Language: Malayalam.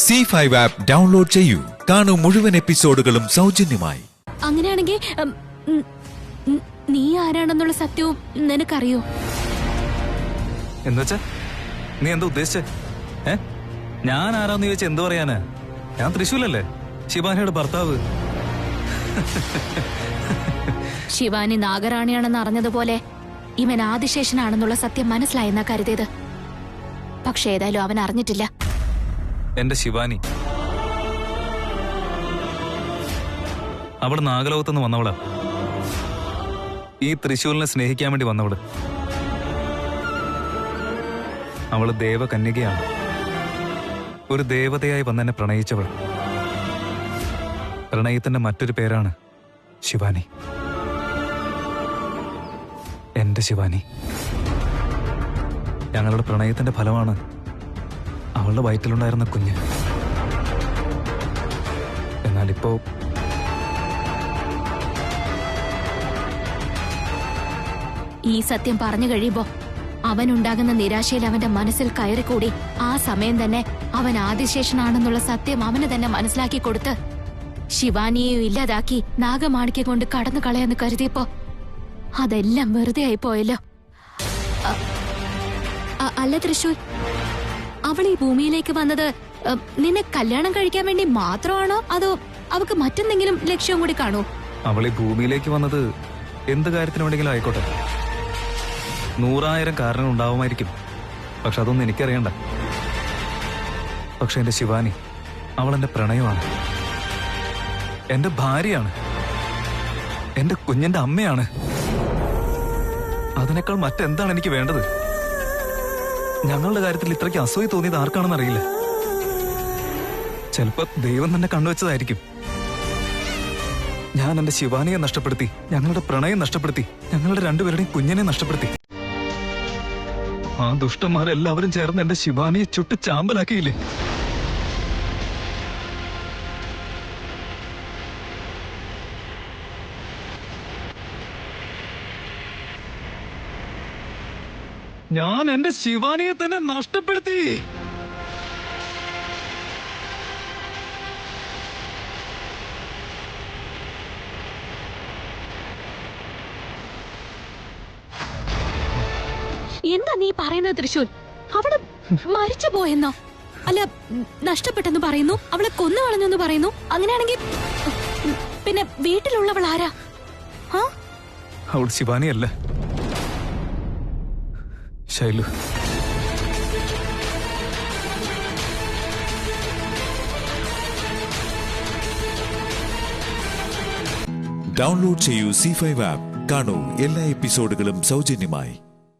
C5 ആപ്പ് ഡൗൺലോഡ് ചെയ്യൂ. കാണൂ മുഴുവൻ എപ്പിസോഡുകളും സൗജന്യമായി. അങ്ങനെയാണെങ്കിൽ നീ ആരാണെന്നുള്ള സത്യവും നിനക്കറിയോ? എന്നുവെച്ചാ നീ എന്താ ഉദ്ദേശിച്ചേ? ഞാൻ ആരാന്ന് ചോദിച്ചാ എന്തു പറയാനാ? ഞാൻ തൃശ്ശൂലല്ലേ, ശിവാനിയുടെ ഭർത്താവ്. ശിവാനി നാഗറാണിയാണെന്ന് അറിഞ്ഞതുപോലെ ഇവൻ ആദിശേഷനാണെന്നുള്ള സത്യം മനസ്സിലായെന്നാ കരുതിയത്. പക്ഷെ ഏതായാലും അവൻ അറിഞ്ഞിട്ടില്ല. എന്റെ ശിവാനി അവള് നാഗലോകത്തുനിന്ന് വന്നവളാ. ഈ തൃശ്ശൂലിനെ സ്നേഹിക്കാൻ വേണ്ടി വന്നവള്. അവള് ദേവകന്യകയാണ്. ഒരു ദേവതയായി വന്നെന്നെ പ്രണയിച്ചവൾ. പ്രണയത്തിന്റെ മറ്റൊരു പേരാണ് ശിവാനി. എന്റെ ശിവാനി. ഞങ്ങളുടെ പ്രണയത്തിന്റെ ഫലമാണ് അവളുടെ വയറ്റിലുണ്ടായിരുന്ന കുഞ്ഞ്. എന്നാലിപ്പോ ഈ സത്യം പറഞ്ഞു കഴിയുമ്പോ അവനുണ്ടാകുന്ന നിരാശയിൽ അവന്റെ മനസ്സിൽ കയറിക്കൂടി ആ സമയം തന്നെ അവൻ ആദിശേഷനാണെന്നുള്ള സത്യം അവന് തന്നെ മനസ്സിലാക്കി കൊടുത്ത് ശിവാനിയെ ഇല്ലാതാക്കി നാഗമാണിക്യം കൊണ്ട് കടന്നു കളയാന്ന് കരുതിയപ്പോ അതെല്ലാം വെറുതെ ആയി പോയല്ലോ. അല്ല തൃശൂർ, അവൾ ഈ ഭൂമിയിലേക്ക് വന്നത് നിന്നെ കല്യാണം കഴിക്കാൻ വേണ്ടി മാത്രമാണോ, അതോ അവക്ക് മറ്റെന്തെങ്കിലും ലക്ഷ്യവും കൂടി കാണൂ? അവൾ ഈ ഭൂമിയിലേക്ക് വന്നത് എന്ത് കാര്യത്തിന് വേണമെങ്കിലും ആയിക്കോട്ടെ. 100,000 കാരണങ്ങൾ ഉണ്ടാവുമായിരിക്കും. പക്ഷെ അതൊന്നും എനിക്കറിയണ്ട. പക്ഷെ എന്റെ ശിവാനി, അവൾ എന്റെ പ്രണയമാണ്, എന്റെ ഭാര്യയാണ്, എന്റെ കുഞ്ഞിന്റെ അമ്മയാണ്. അതിനേക്കാൾ മറ്റെന്താണ് എനിക്ക് വേണ്ടത്? ഞങ്ങളുടെ കാര്യത്തിൽ ഇത്രയ്ക്ക് അസൂയ തോന്നിയത് ആർക്കാണെന്ന് അറിയില്ല. ചിലപ്പോ ദൈവം തന്നെ കണ്ണുവെച്ചതായിരിക്കും. ഞാൻ എന്റെ ശിവാനിയെ നഷ്ടപ്പെടുത്തി, ഞങ്ങളുടെ പ്രണയം നഷ്ടപ്പെടുത്തി, ഞങ്ങളുടെ രണ്ടുപേരുടെയും കുഞ്ഞിനെ നഷ്ടപ്പെടുത്തി. ആ ദുഷ്ടന്മാരെല്ലാവരും ചേർന്ന് എന്റെ ശിവാനിയെ ചുട്ട് ചാമ്പലാക്കിയില്ലേ? ഞാൻ എന്റെ ശിവാനിയെ തന്നെ നഷ്ടപ്പെടുത്തി. എന്താ നീ പറയുന്നത് തൃശൂർ? അവള് മരിച്ചു പോയെന്നോ? അല്ല, നഷ്ടപ്പെട്ടെന്ന് പറയുന്നു, അവളെ കൊന്നു കളഞ്ഞെന്ന് പറയുന്നു. അങ്ങനെയാണെങ്കിൽ പിന്നെ വീട്ടിലുള്ളവൾ ആരാ? അവൾ ശിവാനിയല്ല, ശൈലു. ഡൗൺലോഡ് ചെയ്യൂ C5 ആപ്പ്. കാണൂ എല്ലാ എപ്പിസോഡുകളും സൗജന്യമായി.